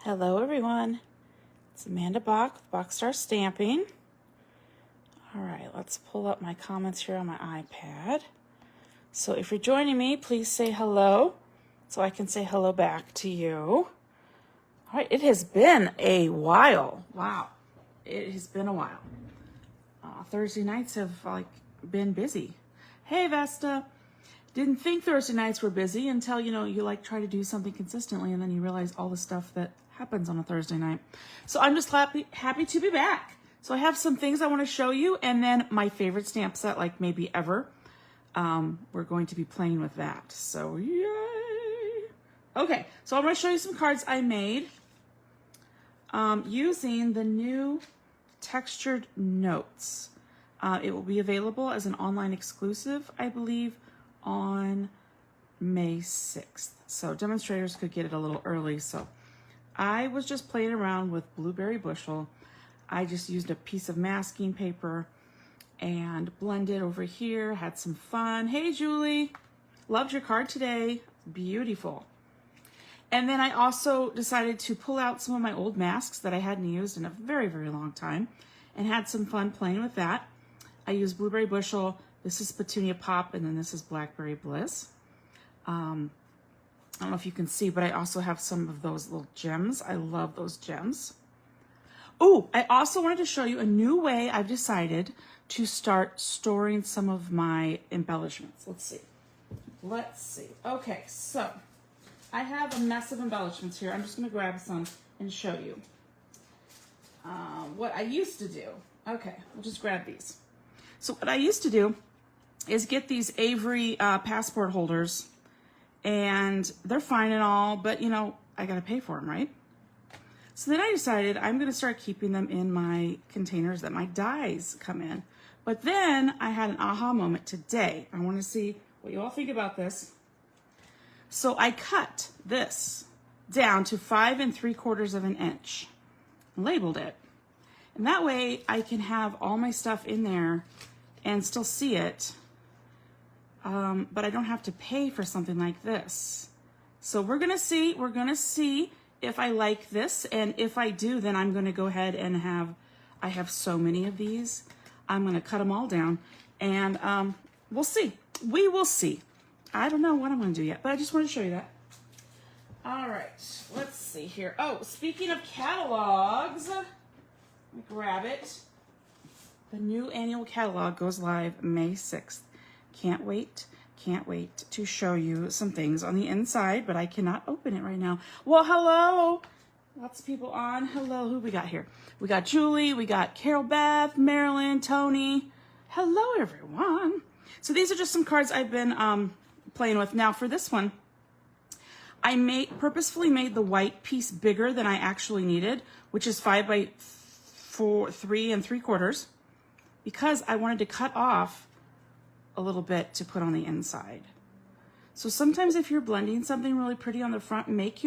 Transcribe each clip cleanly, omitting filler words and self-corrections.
Hello everyone, it's Amanda Bach with Boxstar Stamping. All right, let's pull up my comments here on my iPad. So if you're joining me, please say hello so I can say hello back to you. All right, it has been a while. Wow, it has been a while. Thursday nights have been busy. Hey Vesta, didn't think Thursday nights were busy until you try to do something consistently and then you realize all the stuff that happens on a Thursday night. So I'm just happy to be back. So I have some things I want to show you, and then my favorite stamp set, like maybe ever. We're going to be playing with that. So yay! Okay, so I'm going to show you some cards I made using the new textured notes. It will be available as an online exclusive, I believe, on May 6th. So demonstrators could get it a little early. So I was just playing around with Blueberry Bushel. I just used a piece of masking paper and blended over here, had some fun. Hey Julie, loved your card today, beautiful. And then I also decided to pull out some of my old masks that I hadn't used in a very, very long time and had some fun playing with that. I used Blueberry Bushel, this is Petunia Pop, and then this is Blackberry Bliss. I don't know if you can see, but I also have some of those little gems. I love those gems. Oh, I also wanted to show you a new way I've decided to start storing some of my embellishments. Let's see. Okay, so I have a mess of embellishments here. I'm just going to grab some and show you what I used to do. Okay, we'll just grab these. So what I used to do is get these Avery passport holders, and they're fine and all, but I gotta pay for them, right? So then I decided I'm gonna start keeping them in my containers that my dies come in. But then I had an aha moment today. I wanna see what you all think about this. So I cut this down to 5 3/4 of an inch, labeled it. And that way I can have all my stuff in there and still see it. But I don't have to pay for something like this. So we're gonna see if I like this, and if I do, then I'm gonna go ahead and I have so many of these. I'm gonna cut them all down, and we'll see. We will see. I don't know what I'm gonna do yet, but I just want to show you that. All right, let's see here. Oh, speaking of catalogs, let me grab it. The new annual catalog goes live May 6th. Can't wait to show you some things on the inside, but I cannot open it right now. Well, hello. Lots of people on. Hello, who we got here? We got Julie, we got Carol Beth, Marilyn, Tony. Hello, everyone. So these are just some cards I've been playing with. Now for this one, I purposefully made the white piece bigger than I actually needed, which is 5 3 3/4, because I wanted to cut off a little bit to put on the inside. So sometimes if you're blending something really pretty on the front, make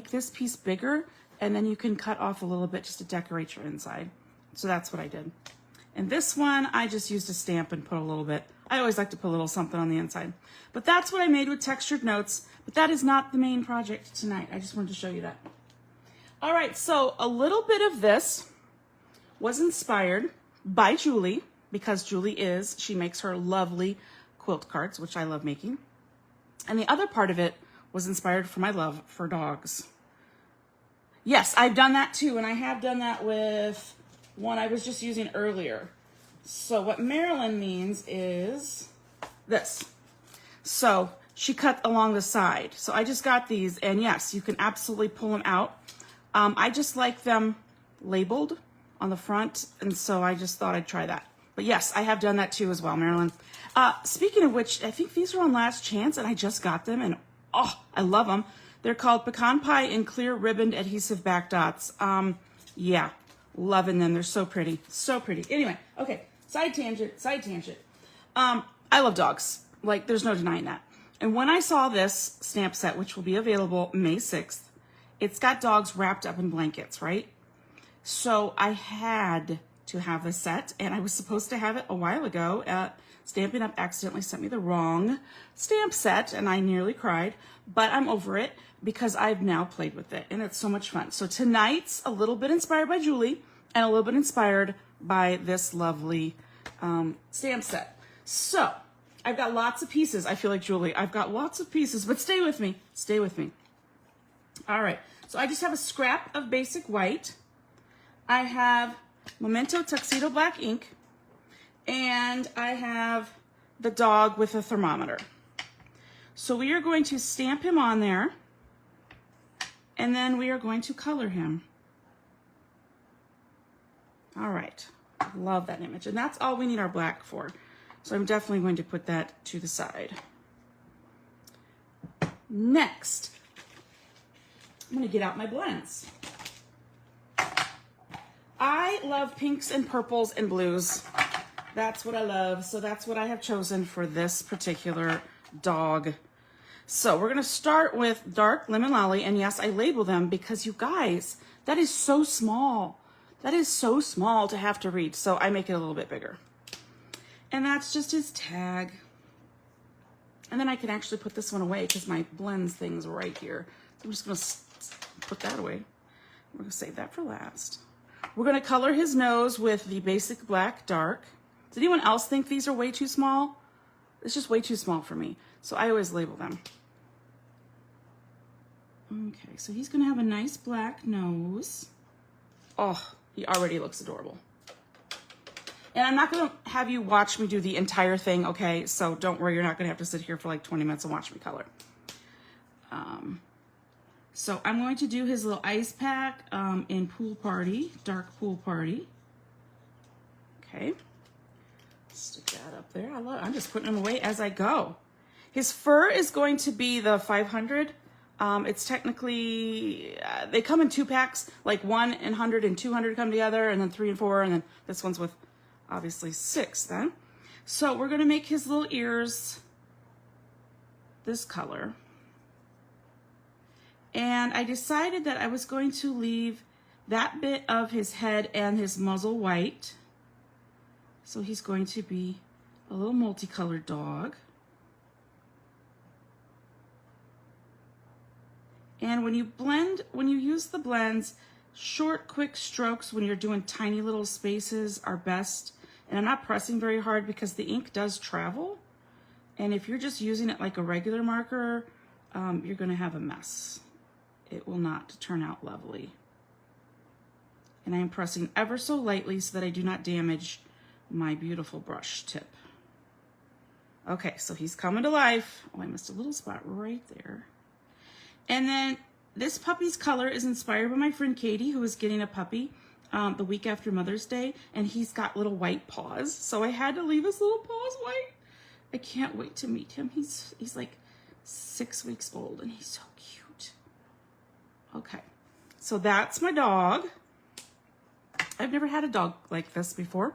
this piece bigger, and then you can cut off a little bit just to decorate your inside. So that's what I did. And this one, I just used a stamp and put a little bit. I always like to put a little something on the inside. But that's what I made with textured notes, but that is not the main project tonight. I just wanted to show you that. All right, so a little bit of this was inspired by Julie, because she makes her lovely quilt cards, which I love making. And the other part of it was inspired from my love for dogs. Yes, I've done that too, and I have done that with one I was just using earlier. So what Marilyn means is this. So she cut along the side. So I just got these, and yes, you can absolutely pull them out. I just like them labeled on the front, and so I just thought I'd try that. But yes, I have done that too as well, Marilyn. Speaking of which, I think these are on last chance, and I just got them, and oh, I love them. They're called Pecan Pie in clear ribboned adhesive back dots. Yeah, loving them. They're so pretty, so pretty. Anyway, okay, side tangent. I love dogs. Like, there's no denying that. And when I saw this stamp set, which will be available May 6th, it's got dogs wrapped up in blankets, right? So I had to have a set, and I was supposed to have it a while ago. Stampin' Up! Accidentally sent me the wrong stamp set and I nearly cried, but I'm over it because I've now played with it and it's so much fun. So tonight's a little bit inspired by Julie and a little bit inspired by this lovely stamp set. So I've got lots of pieces. I feel like Julie, I've got lots of pieces, but stay with me. Stay with me. All right. So I just have a scrap of basic white. I have Memento Tuxedo Black ink. And I have the dog with a thermometer. So we are going to stamp him on there. And then we are going to color him. All right. Love that image. And that's all we need our black for. So I'm definitely going to put that to the side. Next, I'm going to get out my blends. I love pinks and purples and blues. That's what I love. So that's what I have chosen for this particular dog. So we're going to start with dark lemon lolly. And yes, I label them because you guys, that is so small. That is so small to have to read. So I make it a little bit bigger. And that's just his tag. And then I can actually put this one away because my blends thing's right here. So I'm just going to put that away. We're going to save that for last. We're going to color his nose with the basic black dark. Does anyone else think these are way too small? It's just way too small for me. So I always label them. Okay, so he's going to have a nice black nose. Oh, he already looks adorable. And I'm not going to have you watch me do the entire thing, okay? So don't worry, you're not going to have to sit here for like 20 minutes and watch me color. So I'm going to do his little ice pack in Pool Party, Dark Pool Party. Okay. Stick that up there. I'm just putting him away as I go. His fur is going to be the 500. It's technically, they come in 2 packs, like 1 and 100 and 200 come together, and then 3 and 4, and then this one's with obviously 6 then. So we're going to make his little ears this color. And I decided that I was going to leave that bit of his head and his muzzle white. So he's going to be a little multicolored dog. And when you blend, when you use the blends, short, quick strokes when you're doing tiny little spaces are best. And I'm not pressing very hard because the ink does travel. And if you're just using it like a regular marker, you're going to have a mess. It will not turn out lovely. And I am pressing ever so lightly so that I do not damage my beautiful brush tip. Okay, so he's coming to life. Oh, I missed a little spot right there. And then this puppy's color is inspired by my friend Katie, who is getting a puppy the week after Mother's Day, and he's got little white paws. So I had to leave his little paws white. I can't wait to meet him. He's like 6 weeks old, and he's so cute. Okay, so that's my dog. I've never had a dog like this before.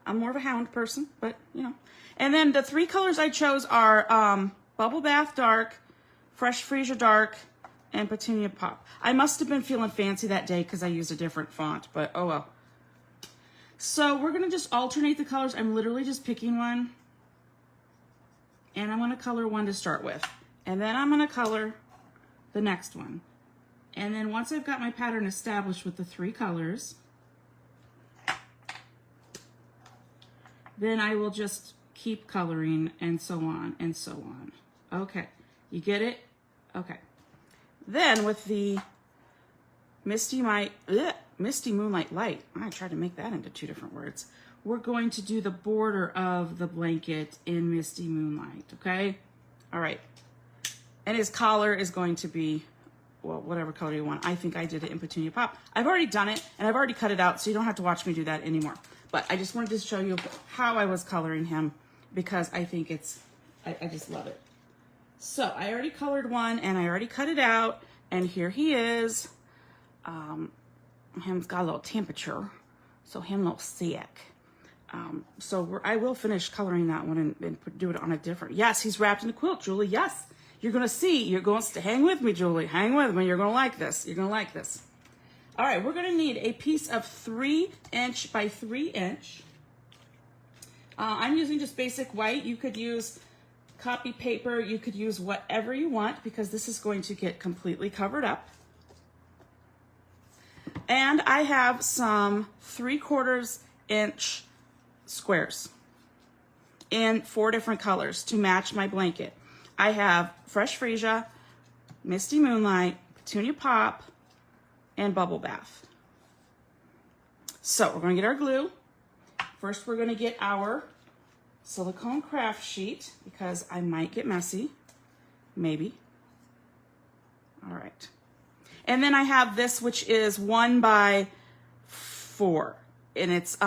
I'm more of a hound person, but you know. And then the 3 colors I chose are Bubble Bath Dark, Fresh Freesia Dark, and Petunia Pop. I must have been feeling fancy that day because I used a different font, but oh well. So we're gonna just alternate the colors. I'm literally just picking one. And I'm gonna color one to start with. And then I'm gonna color the next one. And then once I've got my pattern established with the 3 colors, then I will just keep coloring and so on and so on. Okay, you get it? Okay. Then with the Misty Moonlight Light, I tried to make that into 2 different words. We're going to do the border of the blanket in Misty Moonlight, okay? All right. And his collar is going to be, well, whatever color you want. I think I did it in Petunia Pop. I've already done it, and I've already cut it out, so you don't have to watch me do that anymore. But I just wanted to show you how I was coloring him because I think it's, I just love it. So I already colored one, and I already cut it out, and here he is. Him's got a little temperature, so him a little sick. So I will finish coloring that one and do it on a different. Yes, he's wrapped in a quilt, Julie. Yes, you're gonna see. You're going to hang with me, Julie. Hang with me. You're gonna like this. You're gonna like this. All right, we're gonna need a piece of 3" by 3". I'm using just basic white. You could use copy paper. You could use whatever you want because this is going to get completely covered up. And I have some 3/4 inch squares in 4 different colors to match my blanket. I have Fresh Freesia, Misty Moonlight, Petunia Pop, and Bubble Bath. So we're going to get our glue. First, we're going to get our silicone craft sheet because I might get messy. Maybe. All right. And then I have this, which is 1 by 4. And it's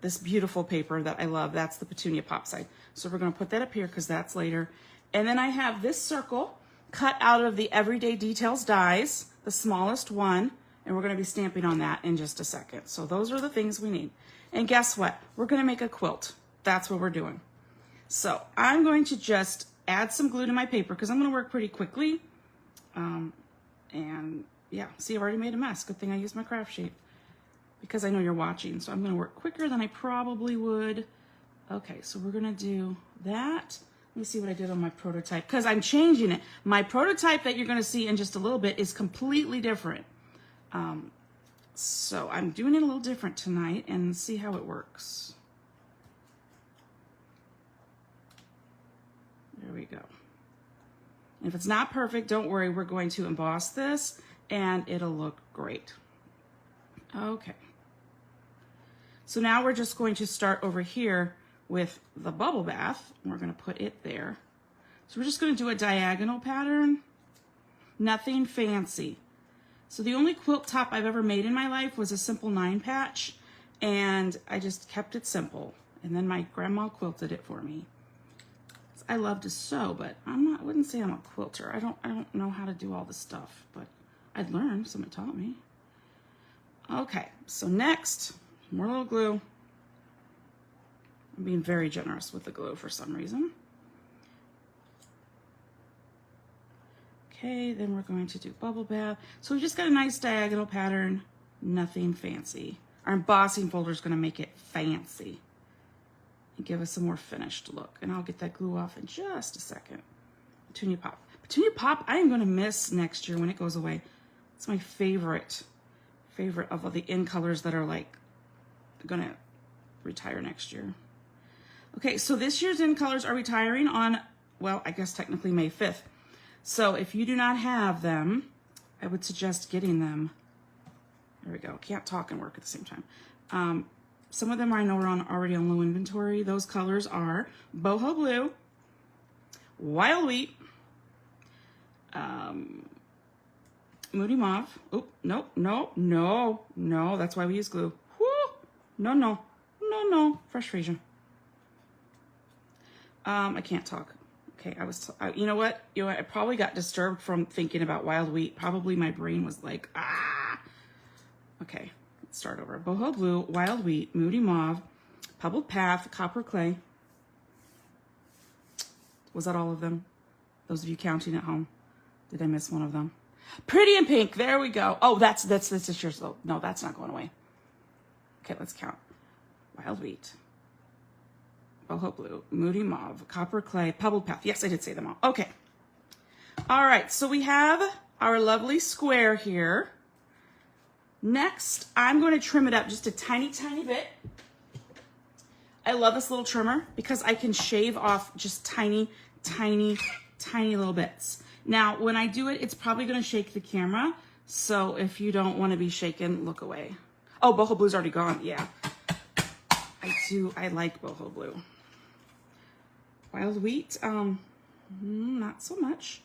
this beautiful paper that I love. That's the Petunia Pop side. So we're going to put that up here because that's later. And then I have this circle cut out of the Everyday Details dies, the smallest one. And we're going to be stamping on that in just a second. So those are the things we need. And guess what? We're going to make a quilt. That's what we're doing. So I'm going to just add some glue to my paper because I'm going to work pretty quickly. And yeah, see, I've already made a mess. Good thing I used my craft sheet because I know you're watching. So I'm going to work quicker than I probably would. Okay, so we're going to do that. Let me see what I did on my prototype because I'm changing it. My prototype that you're going to see in just a little bit is completely different. So I'm doing it a little different tonight and see how it works. There we go. And if it's not perfect, don't worry, we're going to emboss this and it'll look great. Okay. So now we're just going to start over here with the bubble bath. We're going to put it there. So we're just going to do a diagonal pattern. Nothing fancy. So the only quilt top I've ever made in my life was a simple 9 patch, and I just kept it simple. And then my grandma quilted it for me. I love to sew, but I wouldn't say I'm a quilter. I don't know how to do all this stuff, but I'd learned. Someone taught me. Okay, so next, more little glue. I'm being very generous with the glue for some reason. Okay, then we're going to do bubble bath. So we just got a nice diagonal pattern, nothing fancy. Our embossing folder is going to make it fancy and give us a more finished look. And I'll get that glue off in just a second. Petunia Pop. Petunia Pop, I am going to miss next year when it goes away. It's my favorite of all the in colors that are like going to retire next year. Okay, so this year's in colors are retiring on, well, I guess technically May 5th. So if you do not have them, I would suggest getting them. There we go. Can't talk and work at the same time. Some of them I know are already on low inventory. Those colors are Boho Blue, Wild Wheat, Moody Mauve. Oh, no. That's why we use glue. Woo! No. Fresh Freesia. I can't talk. Okay, you know what? I probably got disturbed from thinking about Wild Wheat. Probably my brain was like, ah. Okay, let's start over. Boho Blue, Wild Wheat, Moody Mauve, Pebbled Path, Copper Clay. Was that all of them? Those of you counting at home. Did I miss one of them? Pretty in Pink, there we go. Oh, that's yours though. No, that's not going away. Okay, let's count. Wild Wheat. Boho Blue, Moody Mauve, Copper Clay, Pebbled Path. Yes, I did say them all. Okay. All right, so we have our lovely square here. Next, I'm going to trim it up just a tiny, tiny bit. I love this little trimmer because I can shave off just tiny little bits. Now, when I do it, it's probably going to shake the camera. So if you don't want to be shaken, look away. Oh, Boho Blue's already gone. Yeah. I like Boho Blue. Wild Wheat, not so much.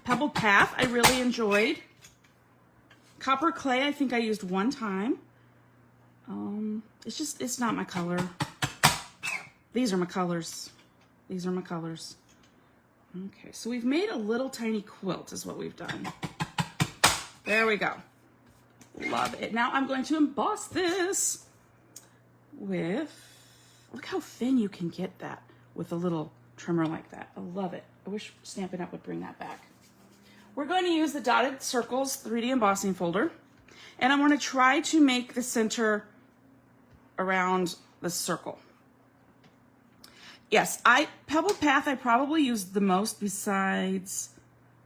Pebbled Path, I really enjoyed. Copper Clay, I think I used one time. It's not my color. These are my colors. Okay, so we've made a little tiny quilt is what we've done. There we go. Love it. Now I'm going to emboss this with, look how thin you can get that with a little trimmer like that. I love it. I wish Stampin' Up! Would bring that back. We're going to use the Dotted Circles 3D embossing folder, and I'm going to try to make the center around the circle. yes, Pebble Path I probably used the most besides,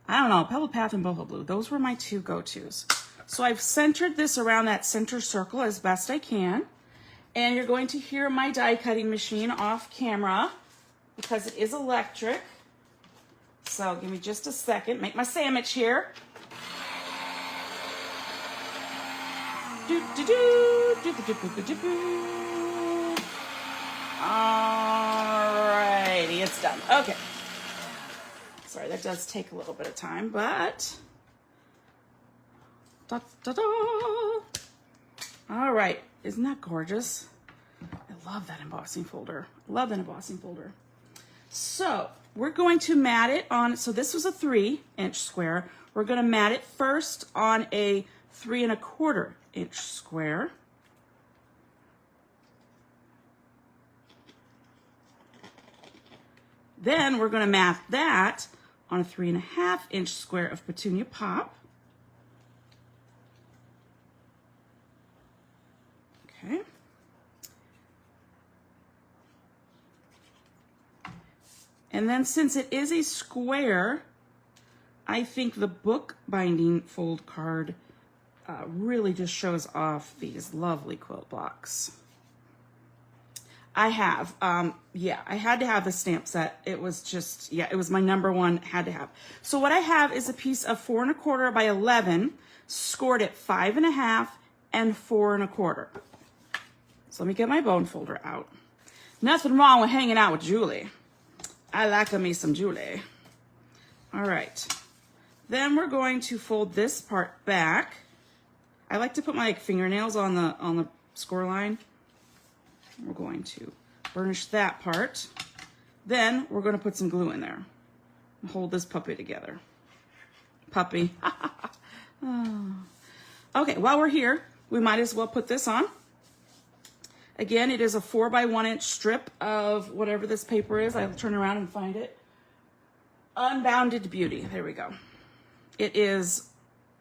I don't know, Pebble Path and Boho Blue. Those were my two go-tos. So I've centered this around that center circle as best I can. And you're going to hear my die cutting machine off camera because it is electric. So give me just a second. Make my sandwich here. Alrighty, it's done. Okay. Sorry, that does take a little bit of time, but da, da, da. All right, isn't that gorgeous? I love that embossing folder. Love that embossing folder. So we're going to mat it on, so this was a 3-inch square. We're going to mat it first on a 3 1/4 inch square. Then we're going to mat that on a 3 1/2 inch square of Petunia Pop. Okay. And then since it is a square, I think the book binding fold card really just shows off these lovely quilt blocks. I have, yeah, I had to have the stamp set. It was just, yeah, it was my #1, had to have. So what I have is a piece of 4 1/4 by 11, scored at 5 1/2 and 4 1/4. So let me get my bone folder out. Nothing wrong with hanging out with Julie. I like me some Julie. All right. Then we're going to fold this part back. I like to put my fingernails on the score line. We're going to burnish that part. Then we're going to put some glue in there and hold this puppy together. Puppy. Oh. Okay, while we're here, we might as well put this on. Again, it is a 4 by 1 inch strip of whatever this paper is. I'll turn around and find it. Unbounded Beauty. There we go. It is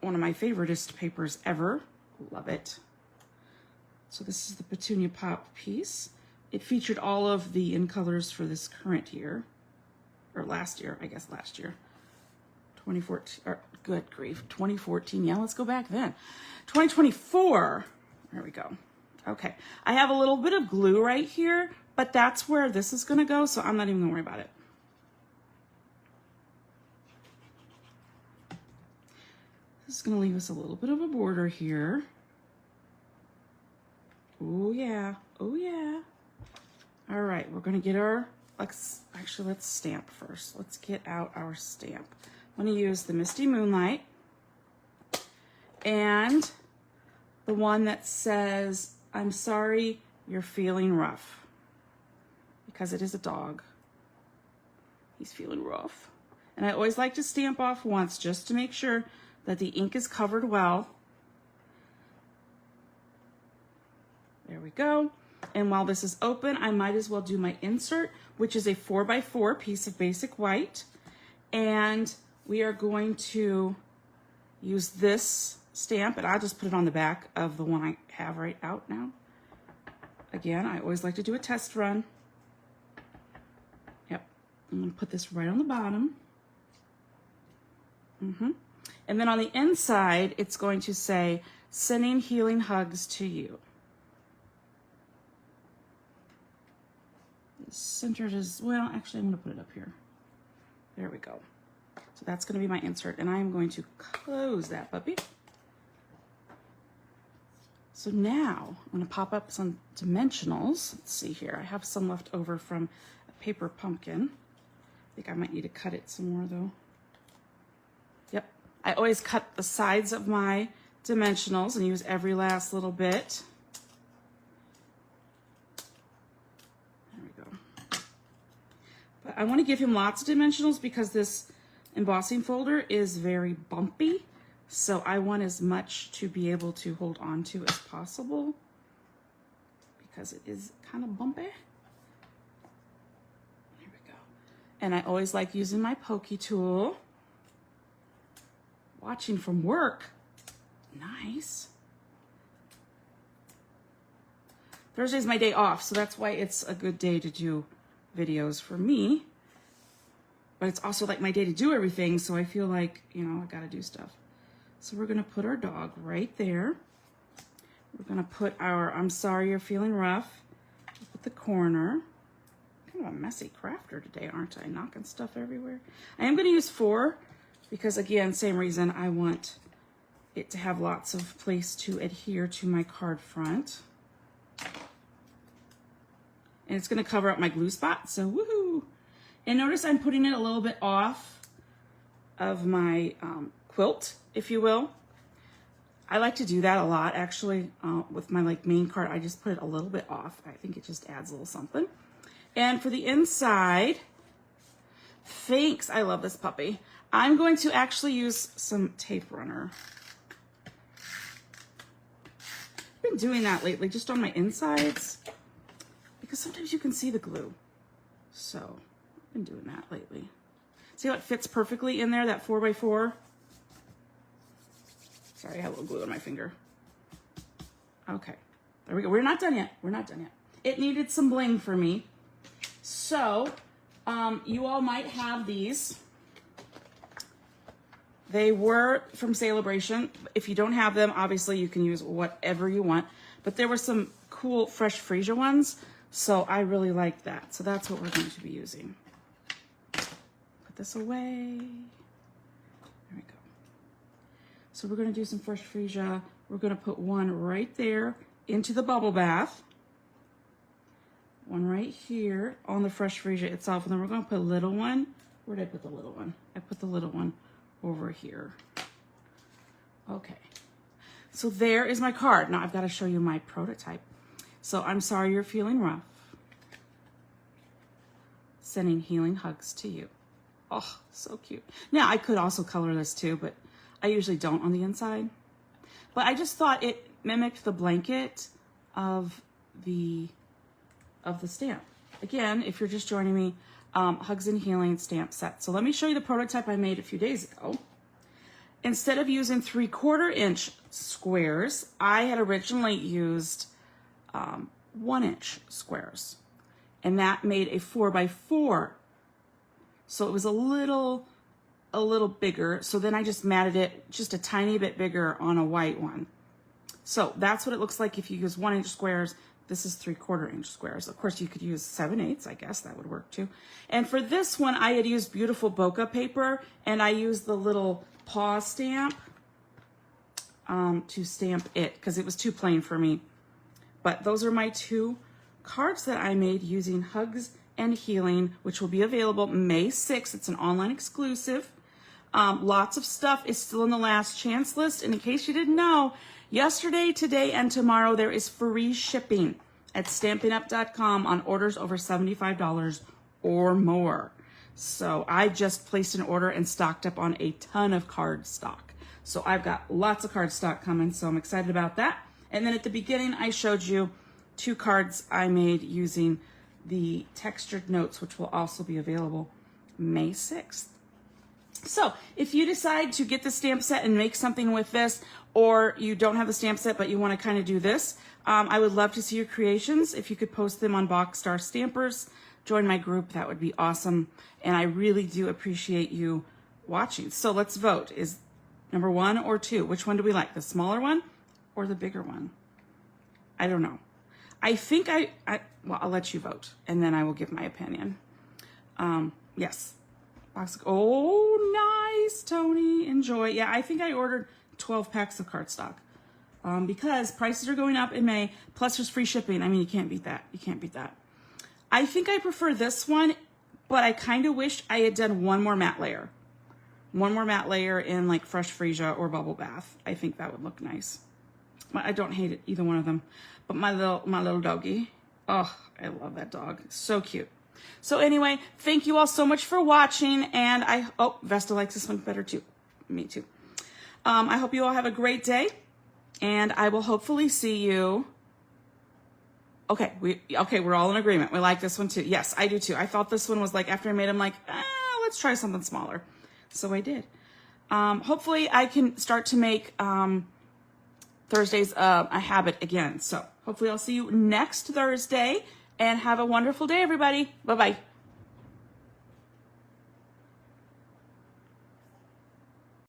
one of my favoriteest papers ever. Love it. So this is the Petunia Pop piece. It featured all of the in colors for this current year, or last year, I guess last year. 2014, or good grief, 2014. Yeah, let's go back then. 2024. There we go. Okay, I have a little bit of glue right here, but that's where this is gonna go, so I'm not even gonna worry about it. This is gonna leave us a little bit of a border here. Oh yeah, oh yeah. All right, we're gonna get our, let's stamp first. Let's get out our stamp. I'm gonna use the Misty Moonlight and the one that says, I'm sorry you're feeling rough, because it is a dog. He's feeling rough. And I always like to stamp off once just to make sure that the ink is covered well. There we go. And while this is open, I might as well do my insert, which is a 4 by 4 piece of basic white. And we are going to use this stamp, and I'll just put it on the back of the one I have right out now. Again, I always like to do a test run. Yep, I'm gonna put this right on the bottom. And then on the inside, it's going to say, sending healing hugs to you. Centered as well. Actually, I'm gonna put it up here. There we go. So that's gonna be my insert, and I am going to close that puppy. So now I'm gonna pop up some dimensionals. Let's see here. I have some left over from a paper pumpkin. I think I might need to cut it some more though. Yep, I always cut the sides of my dimensionals and use every last little bit. There we go. But I want to give him lots of dimensionals because this embossing folder is very bumpy. So I want as much to be able to hold on to as possible because it is kind of bumpy. There we go. And I always like using my pokey tool. Watching from work. Nice. Thursday's my day off, so that's why it's a good day to do videos for me, but it's also like my day to do everything. So I feel like, you know, I gotta do stuff. So we're gonna put our dog right there. We're gonna put our I'm sorry you're feeling rough at the corner. Kind of a messy crafter today, aren't I? Knocking stuff everywhere. I am gonna use 4 because again, same reason, I want it to have lots of place to adhere to my card front. And it's gonna cover up my glue spot, so woohoo! And notice I'm putting it a little bit off of my quilt, if you will. I like to do that a lot, actually, with my like main card. I just put it a little bit off. I think it just adds a little something. And for the inside, thanks, I love this puppy. I'm going to actually use some tape runner. I've been doing that lately, just on my insides, because sometimes you can see the glue. So I've been doing that lately. See how it fits perfectly in there, that 4x4? Sorry, I have a little glue on my finger. Okay, there we go. We're not done yet. We're not done yet. It needed some bling for me. So you all might have these. They were from Celebration. If you don't have them, obviously you can use whatever you want. But there were some cool fresh freesia ones, so I really liked that. So that's what we're going to be using. Put this away. There we go. So we're going to do some fresh freesia. We're going to put one right there into the bubble bath. One right here on the fresh freesia itself. And then we're going to put a little one. Where did I put the little one? I put the little one over here. Okay. So there is my card. Now I've got to show you my prototype. So I'm sorry you're feeling rough. Sending healing hugs to you. Oh, so cute. Now I could also color this too, but I usually don't on the inside. But I just thought it mimicked the blanket of the stamp. Again, if you're just joining me, Hugs and Healing stamp set. So let me show you the prototype I made a few days ago. Instead of using 3/4 inch squares, I had originally used 1 inch squares, and that made a 4x4. So it was a little bigger. So then I just matted it just a tiny bit bigger on a white one. So that's what it looks like if you use 1 inch squares. This is 3/4 inch squares. Of course, you could use 7/8. I guess that would work too. And for this one, I had used beautiful bokeh paper, and I used the little paw stamp to stamp it because it was too plain for me. But those are my 2 cards that I made using Hugs and Healing, which will be available May 6th. It's an online exclusive. Lots of stuff is still in the last chance list. And in case you didn't know, yesterday, today, and tomorrow, there is free shipping at StampinUp.com on orders over $75 or more. So I just placed an order and stocked up on a ton of card stock. So I've got lots of card stock coming, so I'm excited about that. And then at the beginning, I showed you 2 cards I made using the textured notes, which will also be available May 6th. So if you decide to get the stamp set and make something with this, or you don't have the stamp set but you want to kind of do this, I would love to see your creations. If you could post them on Boxstar Stampers, join my group, that would be awesome. And I really do appreciate you watching. So let's vote. Is number 1 or 2? Which one do we like? The smaller one or the bigger one? I don't know. I think well, I'll let you vote and then I will give my opinion. Yes. Oh, nice, Tony. Enjoy. Yeah, I think I ordered 12 packs of cardstock because prices are going up in May. Plus, there's free shipping. I mean, you can't beat that. You can't beat that. I think I prefer this one, but I kind of wish I had done one more matte layer. One more matte layer in like Fresh Freesia or Bubble Bath. I think that would look nice. I don't hate it, either one of them. But my little doggy. Oh, I love that dog. So cute. So anyway, thank you all so much for watching, and Vesta likes this one better too. Me too. I hope you all have a great day, and I will hopefully see you. Okay, we're all in agreement. We like this one too. Yes, I do too. I thought this one was like, after I made them, like, let's try something smaller. So I did. Hopefully I can start to make Thursdays a habit again. So hopefully I'll see you next Thursday and have a wonderful day, everybody. Bye-bye.